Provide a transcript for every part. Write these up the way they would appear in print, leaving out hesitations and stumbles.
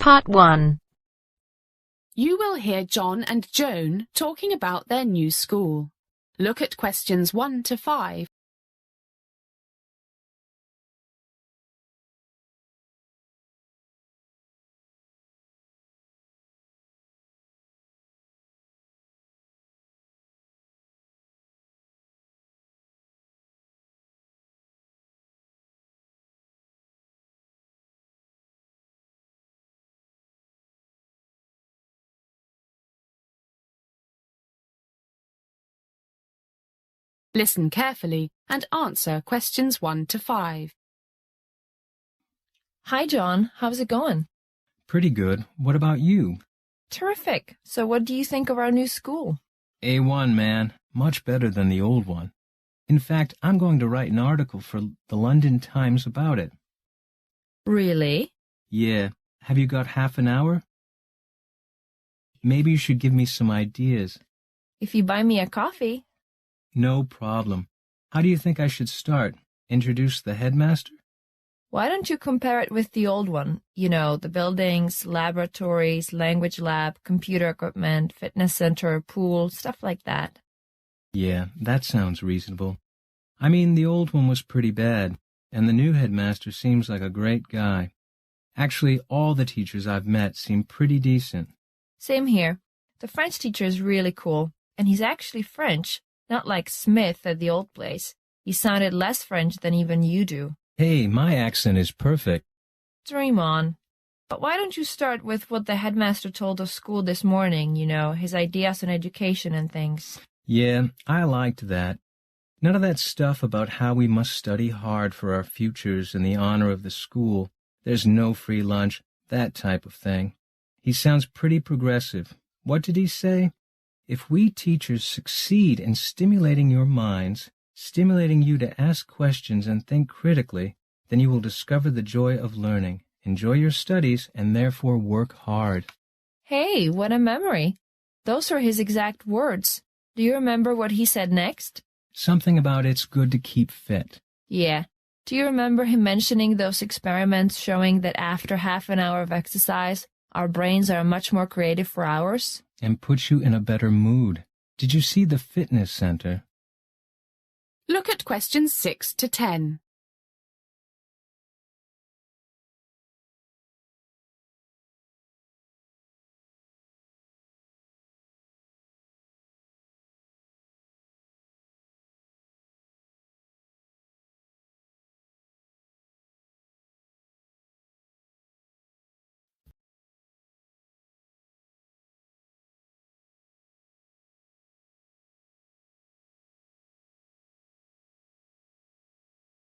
Part 1. You will hear John and Joan talking about their new school. Look at questions 1 to 5. Listen carefully and answer questions 1 to 5. Hi, John. How's it going? Pretty good. What about you? Terrific. So what do you think of our new school? A1, man. Much better than the old one. In fact, I'm going to write an article for the London Times about it. Really? Yeah. Have you got half an hour? Maybe you should give me some ideas. If you buy me a coffee. No problem. How do you think I should start? Introduce the headmaster? Why don't you compare it with the old one? You know, the buildings, laboratories, language lab, computer equipment, fitness center, pool, stuff like that. Yeah, that sounds reasonable. I mean, the old one was pretty bad, and the new headmaster seems like a great guy. Actually, all the teachers I've met seem pretty decent. Same here. The French teacher is really cool, and he's actually French, not like Smith at the old place. He sounded less French than even you do. Hey, my accent is perfect. Dream on. But why don't you start with what the headmaster told the school this morning, you know, his ideas on education and things? Yeah, I liked that. None of that stuff about how we must study hard for our futures in the honor of the school. There's no free lunch, that type of thing. He sounds pretty progressive. What did he say? If we teachers succeed in stimulating your minds, stimulating you to ask questions and think critically, then you will discover the joy of learning, enjoy your studies, and therefore work hard. Hey, what a memory. Those are his exact words. Do you remember what he said next? Something about it's good to keep fit. Yeah. Do you remember him mentioning those experiments showing that after half an hour of exercise, our brains are much more creative for hours? And puts you in a better mood. Did you see the fitness center? Look at questions 6 to 10.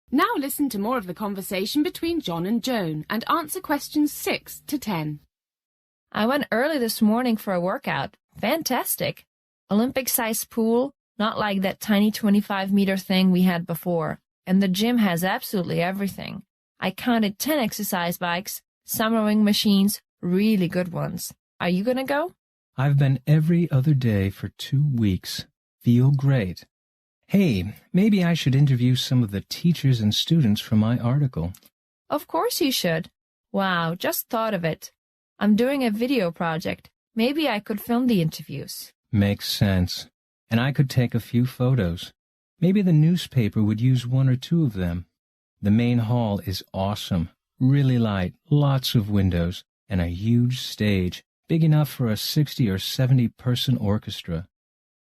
Now listen to more of the conversation between John and Joan and answer questions 6 to 10. I went early this morning for a workout. Fantastic. Olympic-sized pool, not like that tiny 25-meter thing we had before. And the gym has absolutely everything. I counted 10 exercise bikes, some rowing machines, really good ones. Are you gonna go? I've been every other day for 2 weeks. Feel great. Hey, maybe I should interview some of the teachers and students from my article. Of course you should. Wow, just thought of it. I'm doing a video project. Maybe I could film the interviews. Makes sense. And I could take a few photos. Maybe the newspaper would use 1 or 2 of them. The main hall is awesome. Really light, lots of windows, and a huge stage, big enough for a 60 or 70-person orchestra.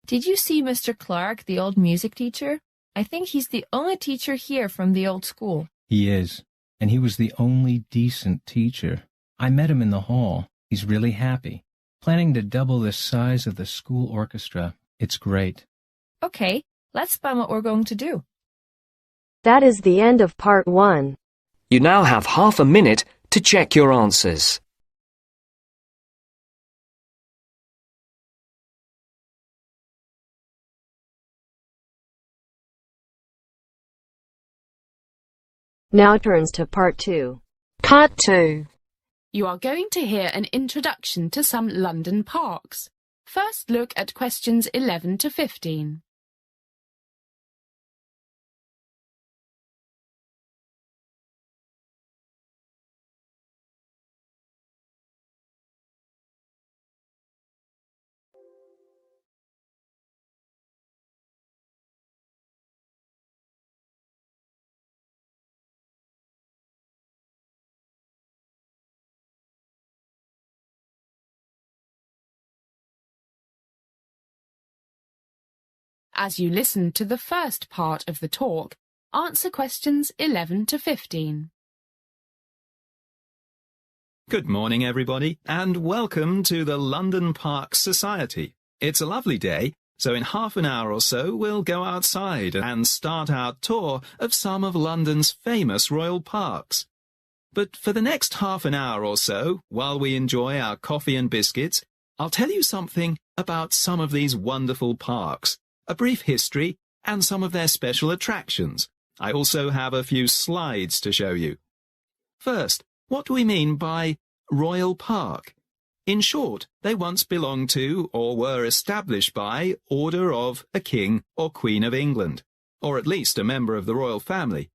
Did you see Mr. Clark, the old music teacher? I think he's the only teacher here from the old school. He is, and he was the only decent teacher. I met him in the hall. He's really happy, planning to double the size of the school orchestra. It's great. Okay, let's plan what we're going to do. That is the end of Part 1. You now have half a minute to check your answers. Now turns to Part 2. Part 2. You are going to hear an introduction to some London parks. First look at questions 11 to 15. As you listen to the first part of the talk, answer questions 11 to 15. Good morning, everybody, and welcome to the London Parks Society. It's a lovely day, so in half an hour or so we'll go outside and start our tour of some of London's famous royal parks. But for the next half an hour or so, while we enjoy our coffee and biscuits, I'll tell you something about some of these wonderful parks, a brief history, and some of their special attractions. I also have a few slides to show you. First, what do we mean by royal park? In short, they once belonged to or were established by order of a king or queen of England, or at least a member of the royal family.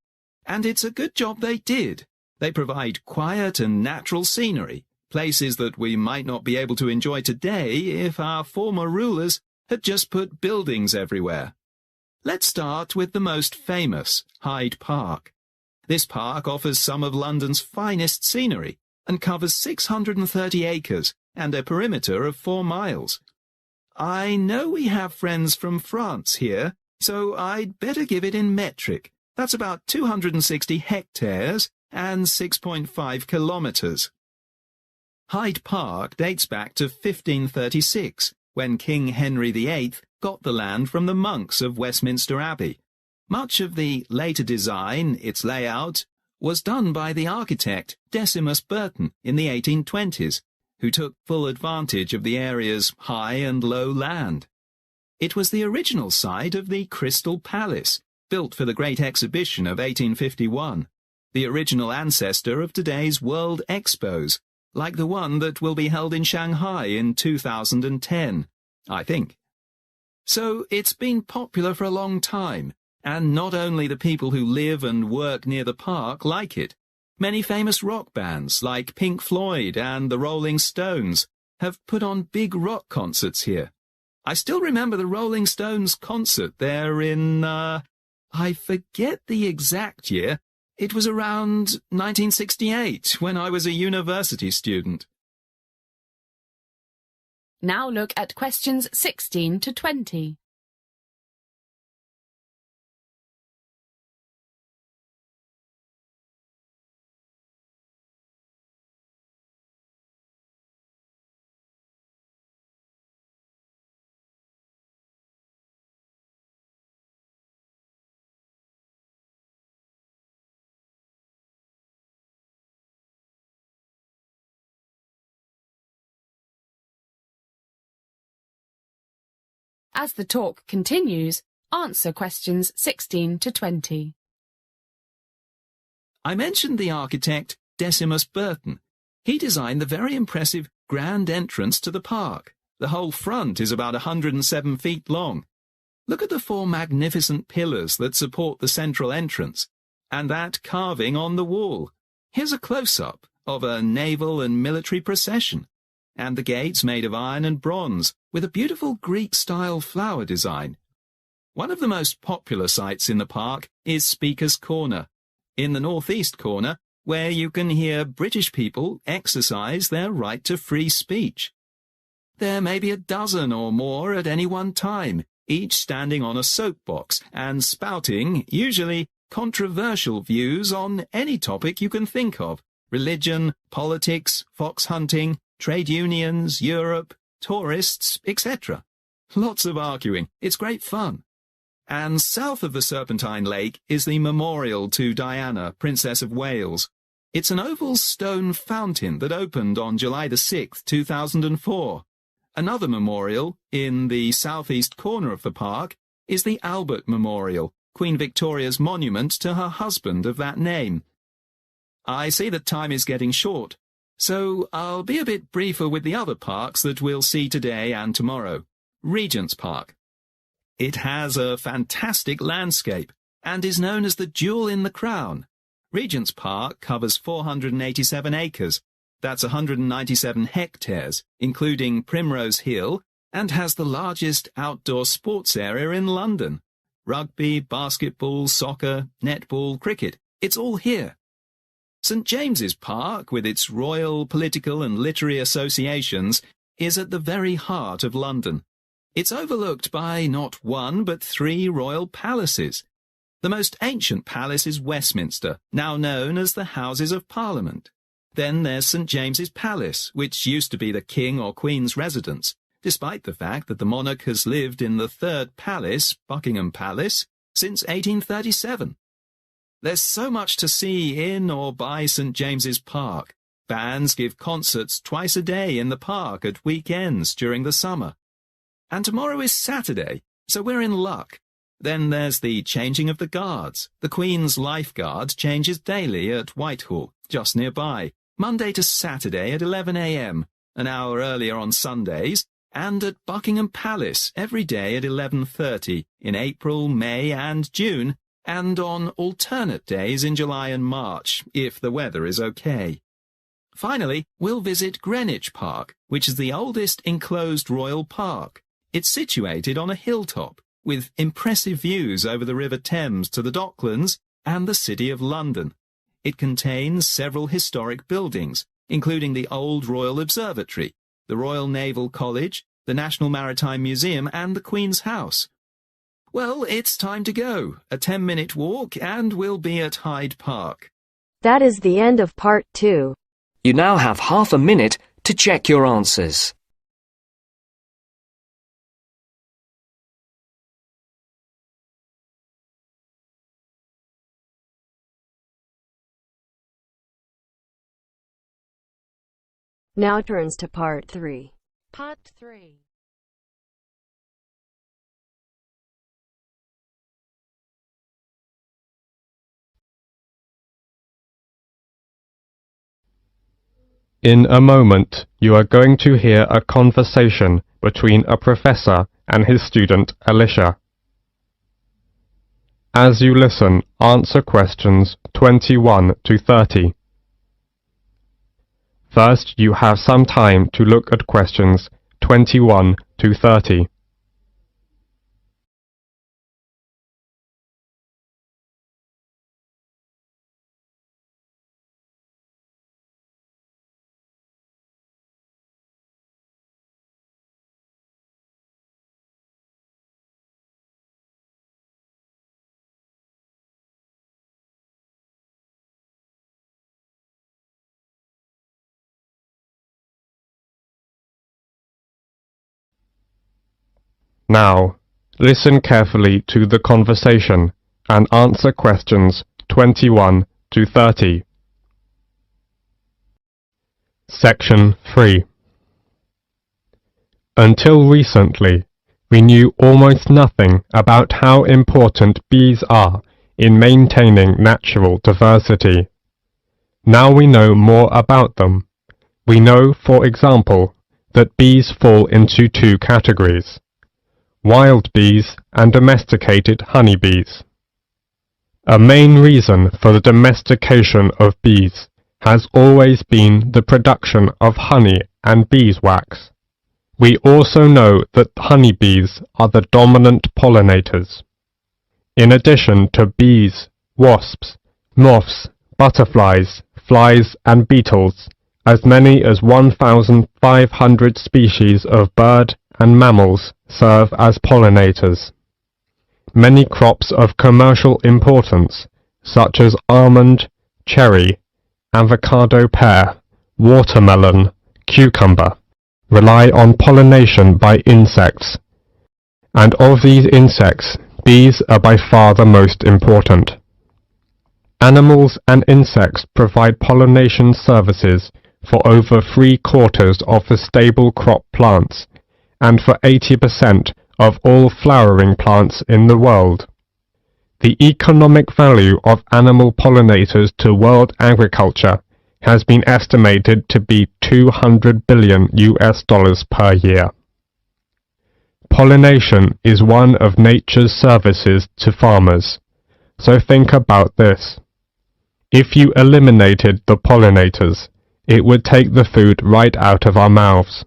And it's a good job they did. They provide quiet and natural scenery, places that we might not be able to enjoy today if our former rulers had just put buildings everywhere. Let's start with the most famous, Hyde Park. This park offers some of London's finest scenery and covers 630 acres and a perimeter of 4 miles. I know we have friends from France here, so I'd better give it in metric. That's about 260 hectares and 6.5 kilometres. Hyde Park dates back to 1536, when King Henry VIII got the land from the monks of Westminster Abbey. Much of the later design, its layout, was done by the architect Decimus Burton in the 1820s, who took full advantage of the area's high and low land. It was the original site of the Crystal Palace, built for the Great Exhibition of 1851, the original ancestor of today's World Expos, like the one that will be held in Shanghai in 2010, I think. So it's been popular for a long time. And not only the people who live and work near the park like it. Many famous rock bands like Pink Floyd and the Rolling Stones have put on big rock concerts here. I still remember the Rolling Stones concert there in, I forget the exact year. It was around 1968 when I was a university student. Now look at questions 16 to 20. As the talk continues, answer questions 16 to 20. I mentioned the architect Decimus Burton. He designed the very impressive grand entrance to the park. The whole front is about 107 feet long. Look at the 4 magnificent pillars that support the central entrance, and that carving on the wall. Here's a close-up of a naval and military procession, and the gates made of iron and bronze, with a beautiful Greek-style flower design. One of the most popular sites in the park is Speaker's Corner, in the northeast corner, where you can hear British people exercise their right to free speech. There may be a dozen or more at any one time, each standing on a soapbox and spouting, usually, controversial views on any topic you can think of: religion, politics, fox hunting, trade unions, Europe, tourists, etc. Lots of arguing. It's great fun. And south of the Serpentine Lake is the memorial to Diana, Princess of Wales. It's an oval stone fountain that opened on July the 6th, 2004. Another memorial, in the southeast corner of the park, is the Albert Memorial, Queen Victoria's monument to her husband of that name. I see that time is getting short, so I'll be a bit briefer with the other parks that we'll see today and tomorrow. Regent's Park. It has a fantastic landscape and is known as the jewel in the crown. Regent's Park covers 487 acres. That's 197 hectares, including Primrose Hill, and has the largest outdoor sports area in London. Rugby, basketball, soccer, netball, cricket, it's all here. St James's Park, with its royal, political and literary associations, is at the very heart of London. It's overlooked by not one but 3 royal palaces. The most ancient palace is Westminster, now known as the Houses of Parliament. Then there's St. James's Palace, which used to be the King or Queen's residence, despite the fact that the monarch has lived in the 3rd palace, Buckingham Palace, since 1837. There's so much to see in or by St. James's Park. Bands give concerts twice a day in the park at weekends during the summer. And tomorrow is Saturday, so we're in luck. Then there's the changing of the guards. The Queen's lifeguard changes daily at Whitehall, just nearby, Monday to Saturday at 11 a.m., an hour earlier on Sundays, and at Buckingham Palace every day at 11:30 in April, May and June, and on alternate days in July and March, if the weather is okay. Finally, we'll visit Greenwich Park, which is the oldest enclosed royal park. It's situated on a hilltop, with impressive views over the River Thames to the Docklands and the City of London. It contains several historic buildings, including the Old Royal Observatory, the Royal Naval College, the National Maritime Museum and the Queen's House. Well, it's time to go. A 10-minute walk and we'll be at Hyde Park. That is the end of part 2. You now have half a minute to check your answers. Now turns to part 3. Part 3. In a moment, you are going to hear a conversation between a professor and his student Alicia. As you listen, answer questions 21 to 30. First, you have some time to look at questions 21 to 30. Now, listen carefully to the conversation and answer questions 21 to 30. Section 3. Until recently, we knew almost nothing about how important bees are in maintaining natural diversity. Now we know more about them. We know, for example, that bees fall into 2 categories: wild bees and domesticated honeybees. A main reason for the domestication of bees has always been the production of honey and beeswax. We also know that honeybees are the dominant pollinators. In addition to bees, wasps, moths, butterflies, flies and beetles, as many as 1,500 species of bird and mammals serve as pollinators. Many crops of commercial importance, such as almond, cherry, avocado pear, watermelon, cucumber, rely on pollination by insects, and of these insects, bees are by far the most important. Animals and insects provide pollination services for over 3/4 of the stable crop plants, and for 80% of all flowering plants in the world. The economic value of animal pollinators to world agriculture has been estimated to be $200 billion per year. Pollination is one of nature's services to farmers, so think about this. If you eliminated the pollinators, it would take the food right out of our mouths.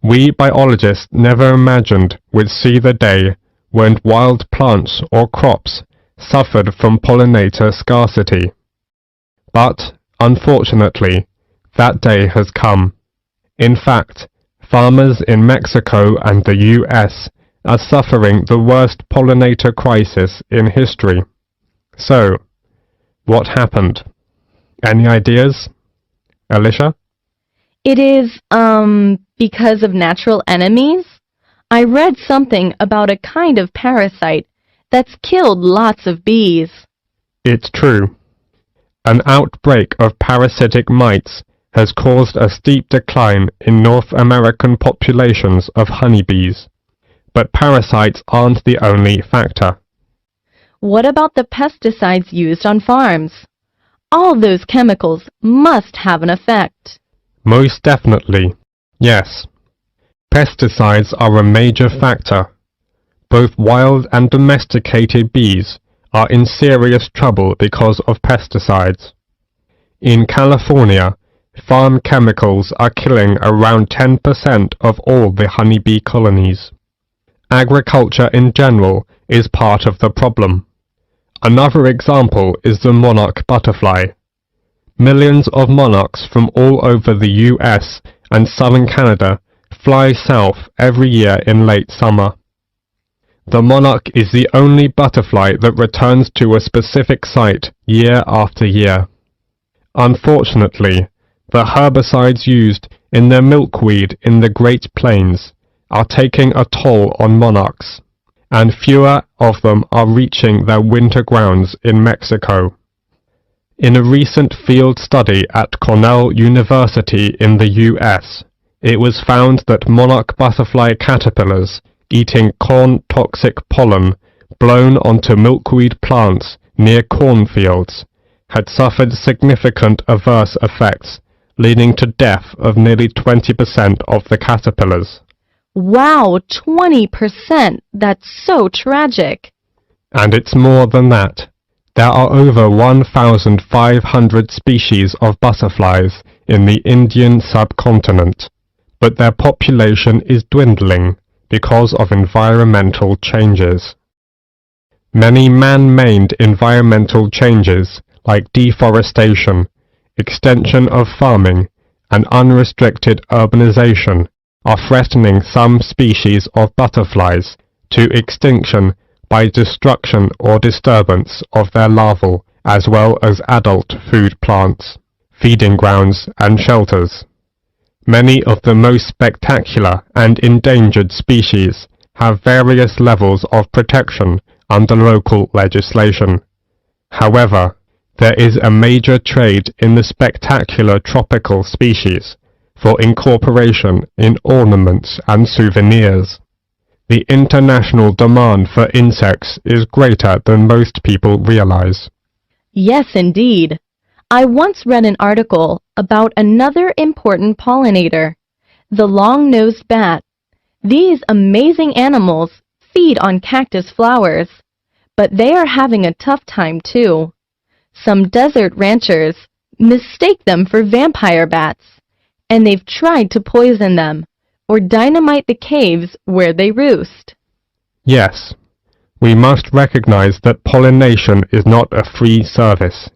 We biologists never imagined we'd see the day when wild plants or crops suffered from pollinator scarcity. But, unfortunately, that day has come. In fact, Farmers in Mexico and the US are suffering the worst pollinator crisis in history. So, what happened? Any ideas? Alicia? It is, because of natural enemies? I read something about a kind of parasite that's killed lots of bees. It's true. An outbreak of parasitic mites has caused a steep decline in North American populations of honeybees. But parasites aren't the only factor. What about the pesticides used on farms? All those chemicals must have an effect. Most definitely, yes. Pesticides are a major factor. Both wild and domesticated bees are in serious trouble because of pesticides. In California, farm chemicals are killing around 10% of all the honeybee colonies. Agriculture in general is part of the problem. Another example is the monarch butterfly. Millions of monarchs from all over the US and southern Canada fly south every year in late summer. The monarch is the only butterfly that returns to a specific site year after year. Unfortunately, the herbicides used in the milkweed in the Great Plains are taking a toll on monarchs, and fewer of them are reaching their winter grounds in Mexico. In a recent field study at Cornell University in the US, it was found that monarch butterfly caterpillars eating corn-toxic pollen blown onto milkweed plants near cornfields had suffered significant adverse effects, leading to death of nearly 20% of the caterpillars. Wow, 20%! That's so tragic. And it's more than that. There are over 1,500 species of butterflies in the Indian subcontinent, but their population is dwindling because of environmental changes. Many man-made environmental changes like deforestation, extension of farming, and unrestricted urbanization are threatening some species of butterflies to extinction by destruction or disturbance of their larval as well as adult food plants, feeding grounds and shelters. Many of the most spectacular and endangered species have various levels of protection under local legislation. However, there is a major trade in the spectacular tropical species for incorporation in ornaments and souvenirs. The international demand for insects is greater than most people realize. Yes, indeed. I once read an article about another important pollinator, the long-nosed bat. These amazing animals feed on cactus flowers, but they are having a tough time too. Some desert ranchers mistake them for vampire bats, and they've tried to poison them or dynamite the caves where they roost. Yes, we must recognize that pollination is not a free service,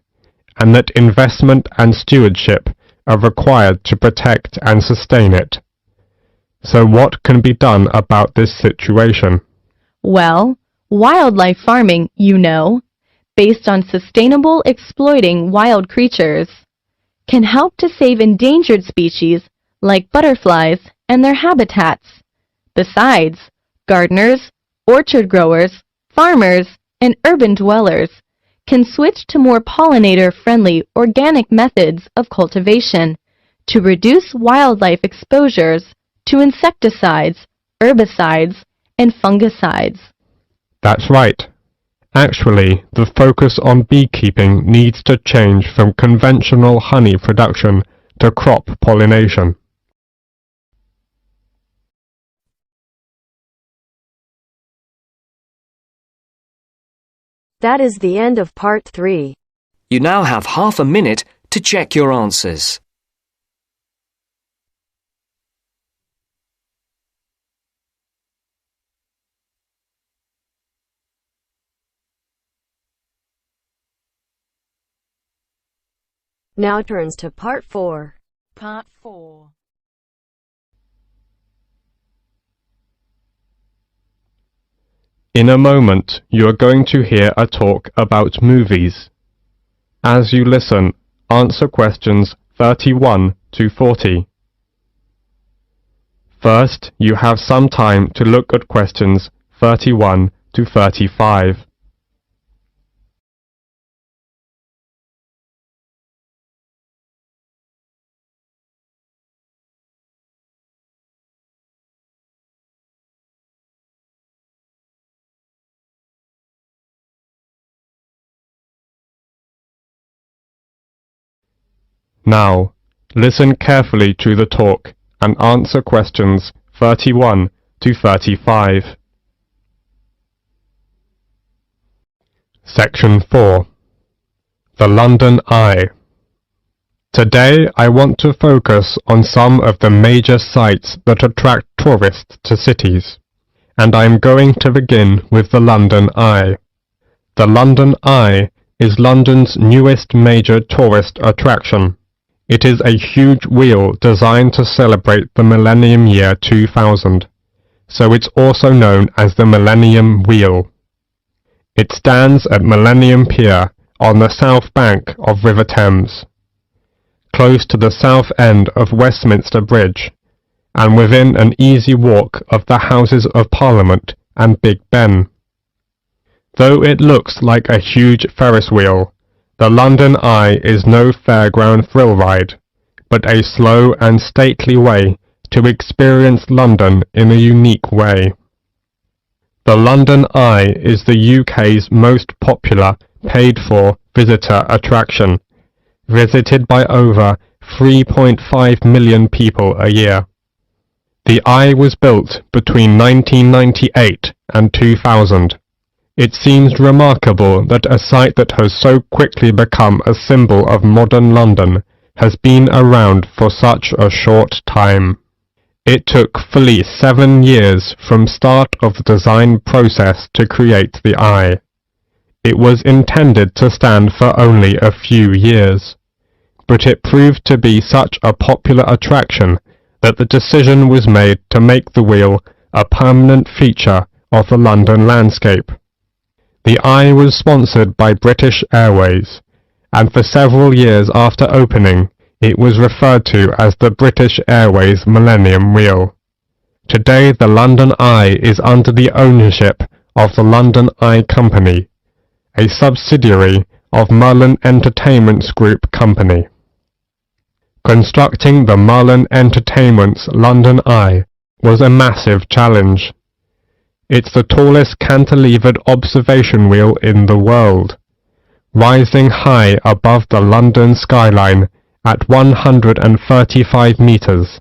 and that investment and stewardship are required to protect and sustain it. So what can be done about this situation? Well, wildlife farming, based on sustainable exploiting wild creatures, can help to save endangered species like butterflies and their habitats. Besides, gardeners, orchard growers, farmers, and urban dwellers can switch to more pollinator-friendly organic methods of cultivation to reduce wildlife exposures to insecticides, herbicides, and fungicides. That's right. Actually, the focus on beekeeping needs to change from conventional honey production to crop pollination. That is the end of part 3. You now have half a minute to check your answers. Now turns to part 4. Part 4. In a moment, you are going to hear a talk about movies. As you listen, answer questions 31 to 40. First, you have some time to look at questions 31 to 35. Now, listen carefully to the talk and answer questions 31 to 35. Section 4. The London Eye. Today I want to focus on some of the major sites that attract tourists to cities, and I am going to begin with the London Eye. The London Eye is London's newest major tourist attraction. It is a huge wheel designed to celebrate the millennium year 2000, so it's also known as the Millennium Wheel. It stands at Millennium Pier on the south bank of River Thames, close to the south end of Westminster Bridge, and within an easy walk of the Houses of Parliament and Big Ben. Though it looks like a huge Ferris wheel, the London Eye is no fairground thrill ride, but a slow and stately way to experience London in a unique way. The London Eye is the UK's most popular paid-for visitor attraction, visited by over 3.5 million people a year. The Eye was built between 1998 and 2000. It seems remarkable that a site that has so quickly become a symbol of modern London has been around for such a short time. It took fully 7 years from start of the design process to create the Eye. It was intended to stand for only a few years, but it proved to be such a popular attraction that the decision was made to make the wheel a permanent feature of the London landscape. The Eye was sponsored by British Airways, and for several years after opening, it was referred to as the British Airways Millennium Wheel. Today the London Eye is under the ownership of the London Eye Company, a subsidiary of Merlin Entertainments Group Company. Constructing the Merlin Entertainments London Eye was a massive challenge. It's the tallest cantilevered observation wheel in the world, rising high above the London skyline at 135 metres.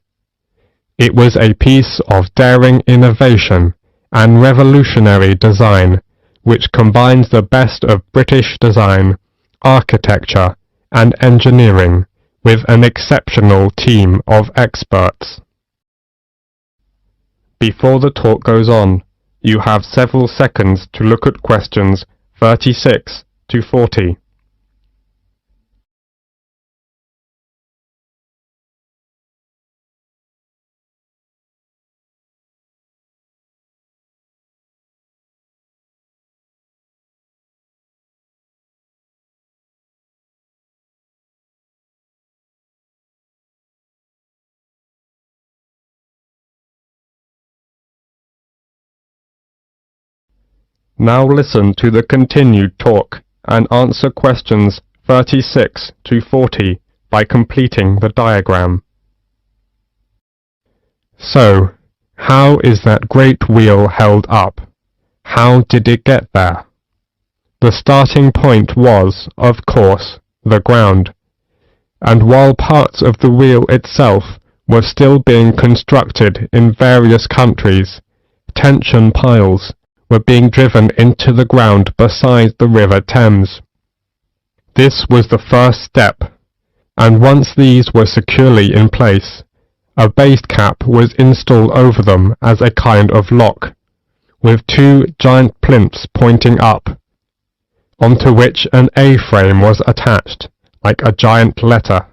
It was a piece of daring innovation and revolutionary design which combines the best of British design, architecture and engineering with an exceptional team of experts. Before the talk goes on, you have several seconds to look at questions 36 to 40. Now listen to the continued talk and answer questions 36 to 40 by completing the diagram. So, how is that great wheel held up? How did it get there? The starting point was, of course, the ground, and while parts of the wheel itself were still being constructed in various countries, tension piles were being driven into the ground beside the River Thames. This was the first step, and once these were securely in place, a base cap was installed over them as a kind of lock, with 2 giant plinths pointing up, onto which an A-frame was attached, like a giant letter.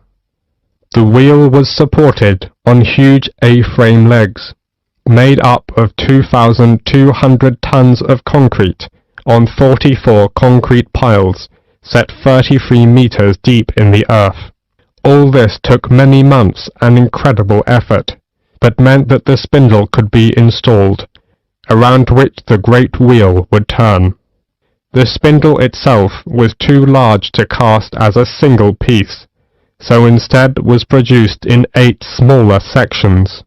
The wheel was supported on huge A-frame legs, made up of 2,200 tons of concrete on 44 concrete piles set 33 meters deep in the earth. All this took many months and incredible effort, but meant that the spindle could be installed, around which the great wheel would turn. The spindle itself was too large to cast as a single piece, so instead was produced in 8 smaller sections.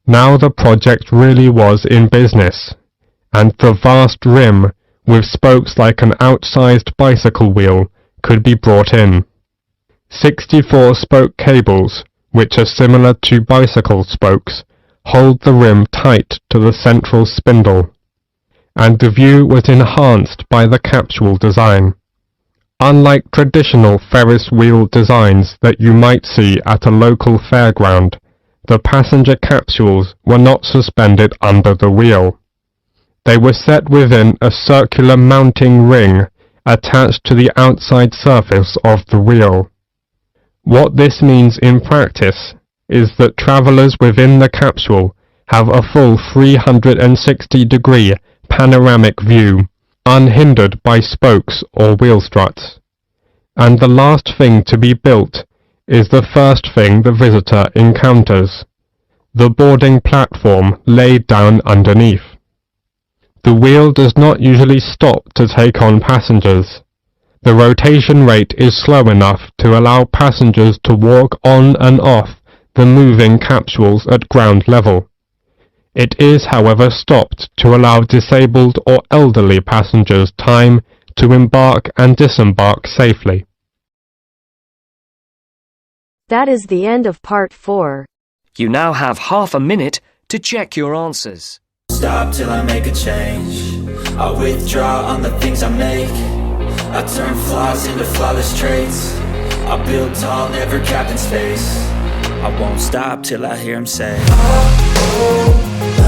Now the project really was in business, and the vast rim, with spokes like an outsized bicycle wheel, could be brought in. 64 spoke cables, which are similar to bicycle spokes, hold the rim tight to the central spindle, and the view was enhanced by the capsule design. Unlike traditional Ferris wheel designs that you might see at a local fairground, the passenger capsules were not suspended under the wheel. They were set within a circular mounting ring attached to the outside surface of the wheel. What this means in practice is that travellers within the capsule have a full 360-degree panoramic view, unhindered by spokes or wheel struts. And the last thing to be built is the first thing the visitor encounters, the boarding platform laid down underneath. The wheel does not usually stop to take on passengers. The rotation rate is slow enough to allow passengers to walk on and off the moving capsules at ground level. It is, however, stopped to allow disabled or elderly passengers time to embark and disembark safely. That is the end of part 4. You now have half a minute to check your answers. Stop till I make a change. I withdraw on the things I make. I turn flaws into flawless traits. I build tall, never capped in space. I won't stop till I hear him say, oh, oh.